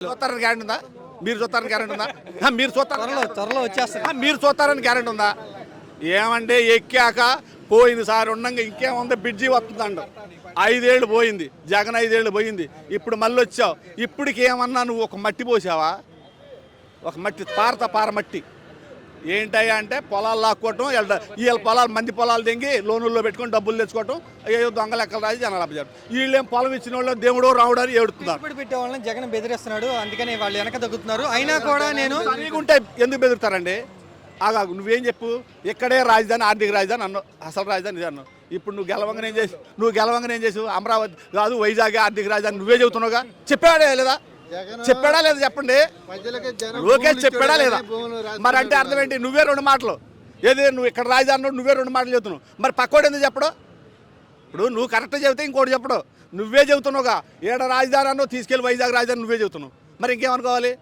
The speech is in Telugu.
చూస్తారని గ్యారెంటీ ఉందా? మీరు చూస్తారని గ్యారెంటీ ఉందా? మీరు చూస్తారు త్వరలో వచ్చేస్తారు. మీరు చూస్తారని గ్యారెంటీ ఉందా? ఏమంటే ఎక్కాక పోయినసారి ఉండగా ఇంకేముంది, బిడ్జీ వస్తుందండు. 5 ఏళ్ళు పోయింది, జగన్ 5 ఏళ్ళు పోయింది. ఇప్పుడు మళ్ళీ వచ్చావు. ఇప్పటికి ఏమన్నా నువ్వు ఒక మట్టి పోసావా? ఒక మట్టి పార మట్టి ఏంటయ్యా అంటే పొలాలు లాక్కోవటం, వీళ్ళ పొలాలు మంది పొలాలు తెంగి లోనుల్లో పెట్టుకొని డబ్బులు తెచ్చుకోవటం, ఏదో దొంగ లెక్కలు రాసి జనాలు అప్పచారు. వీళ్ళేం పొలం ఇచ్చిన వాళ్ళు దేవుడు రావుడు అని ఏడుతున్నారు. పెట్టే వాళ్ళని జగన్ బెదిరిస్తున్నాడు, అందుకని వాళ్ళు వెనక తగ్గుతున్నారు. అయినా కూడా నేను ఉంటే ఎందుకు బెదురుతారండి? ఆగాగు, నువ్వేం చెప్పు, ఇక్కడే రాజధాని, ఆర్థిక రాజధాని అన్నావు, అసలు రాజధాని ఇది అన్నావు. ఇప్పుడు నువ్వు గెలవంగానే ఏం చేసావు? అమరావతి కాదు వైజాగ్ ఆర్థిక రాజధాని నువ్వే చెబుతున్నావుగా. చెప్పాడా లేదా? చెప్పండి. లోకేష్ చెప్పాడా లేదా? మరి అంటే అర్థం ఏంటి? నువ్వే 2 మాటలు, ఏది నువ్వు ఇక్కడ రాజధాని నువ్వే 2 మాటలు చెబుతున్నావు. మరి పక్కోడు ఎందుకు చెప్పడు? ఇప్పుడు నువ్వు కరెక్ట్ చెబితే ఇంకోటి చెప్పడు. నువ్వే చెబుతున్నావుగా, ఏడ రాజధాని అన్నో తీసుకెళ్ళి వైజాగ్ రాజధాని నువ్వే చెబుతున్నావు. మరి ఇంకేమనుకోవాలి?